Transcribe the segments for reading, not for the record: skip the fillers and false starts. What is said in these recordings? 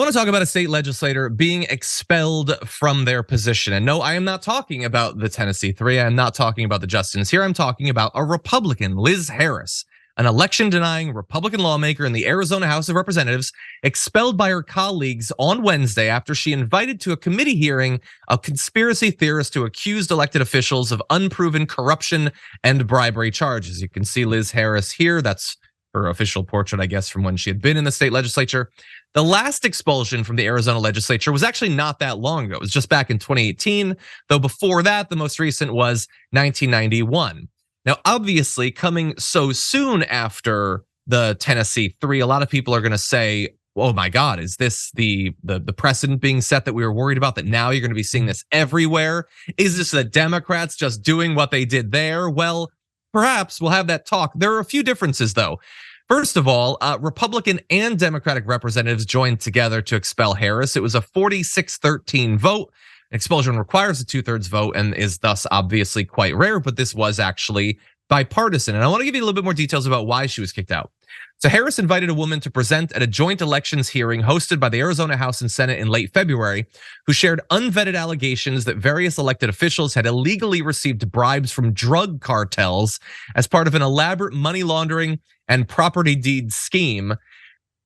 want to talk about a state legislator being expelled from their position. And no, I am not talking about the Tennessee Three. I am not talking about the Justins here. I'm talking about a Republican, Liz Harris, an election-denying Republican lawmaker in the Arizona House of Representatives, expelled by her colleagues on Wednesday after she invited to a committee hearing a conspiracy theorist who accused elected officials of unproven corruption and bribery charges. You can see Liz Harris here. That's her official portrait, I guess, from when she had been in the state legislature. The last expulsion from the Arizona legislature was actually not that long ago. It was just back in 2018, though before that, the most recent was 1991. Now, obviously, coming so soon after the Tennessee Three, a lot of people are gonna say, oh my God, is this the precedent being set that we were worried about, that now you're gonna be seeing this everywhere? Is this the Democrats just doing what they did there? Well, perhaps we'll have that talk. There are a few differences though. First of all, Republican and Democratic representatives joined together to expel Harris. It was a 46-13 vote. Expulsion requires a 2/3 vote and is thus obviously quite rare, but this was actually bipartisan. And I want to give you a little bit more details about why she was kicked out. So Harris invited a woman to present at a joint elections hearing hosted by the Arizona House and Senate in late February, who shared unvetted allegations that various elected officials had illegally received bribes from drug cartels as part of an elaborate money laundering and property deed scheme.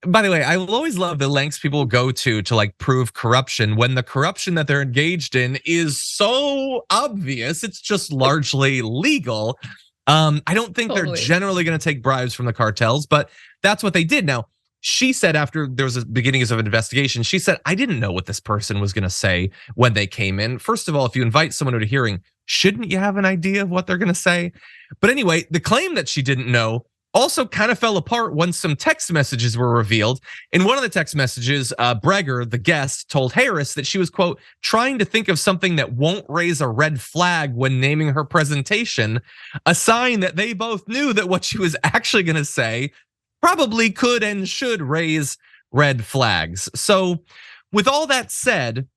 By the way, I will always love the lengths people go to like prove corruption when the corruption that they're engaged in is so obvious. It's just largely legal. I don't think they're generally going to take bribes from the cartels, but that's what they did. Now, she said after there was a beginnings of an investigation, she said, I didn't know what this person was going to say when they came in. First of all, if you invite someone to a hearing, shouldn't you have an idea of what they're going to say? But anyway, the claim that she didn't know also kind of fell apart once some text messages were revealed. In one of the text messages, Breger, the guest, told Harris that she was, quote, trying to think of something that won't raise a red flag when naming her presentation, a sign that they both knew that what she was actually gonna say probably could and should raise red flags. So with all that said,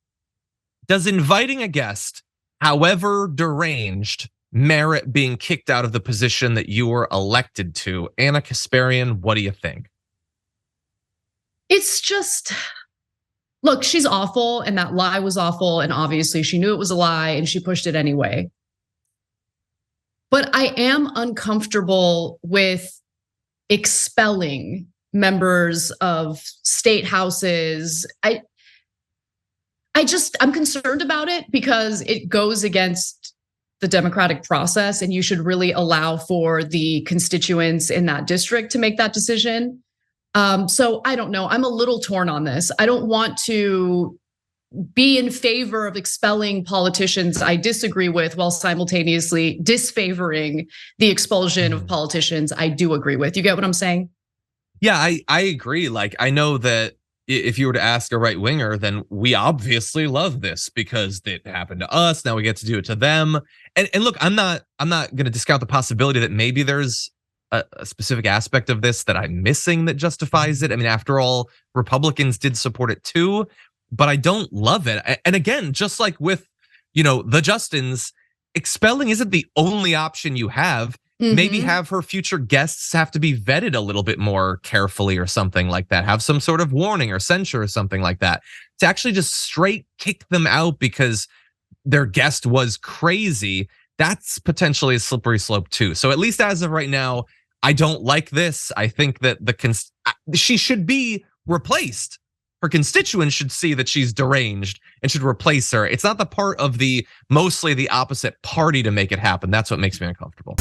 does inviting a guest, however deranged, merit being kicked out of the position that you were elected to? Ana Kasparian, what do you think? It's just, look, she's awful and that lie was awful and obviously she knew it was a lie and she pushed it anyway. But I am uncomfortable with expelling members of state houses. I'm concerned about it because it goes against the democratic process, and you should really allow for the constituents in that district to make that decision. So I don't know, I'm a little torn on this. I don't want to be in favor of expelling politicians I disagree with while simultaneously disfavoring the expulsion of politicians I do agree with. You get what I'm saying? Yeah, I agree. Like, I know that if you were to ask a right winger, then we obviously love this because it happened to us. Now we get to do it to them. And look, I'm not going to discount the possibility that maybe there's a specific aspect of this that I'm missing that justifies it. I mean, after all, Republicans did support it too, but I don't love it. And again, just like with, the Justins, expelling isn't the only option you have. Maybe have her future guests have to be vetted a little bit more carefully or something like that. Have some sort of warning or censure or something like that. To actually just straight kick them out because their guest was crazy, that's potentially a slippery slope too. So at least as of right now, I don't like this. I think that she should be replaced. Her constituents should see that she's deranged and should replace her. It's not the part of the mostly the opposite party to make it happen. That's what makes me uncomfortable.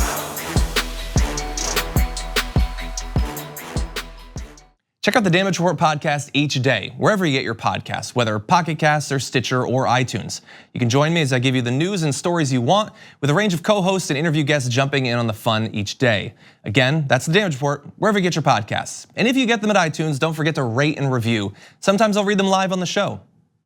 Check out the Damage Report podcast each day, wherever you get your podcasts, whether Pocket Casts or Stitcher or iTunes. You can join me as I give you the news and stories you want, with a range of co-hosts and interview guests jumping in on the fun each day. Again, that's the Damage Report, wherever you get your podcasts. And if you get them at iTunes, don't forget to rate and review. Sometimes I'll read them live on the show.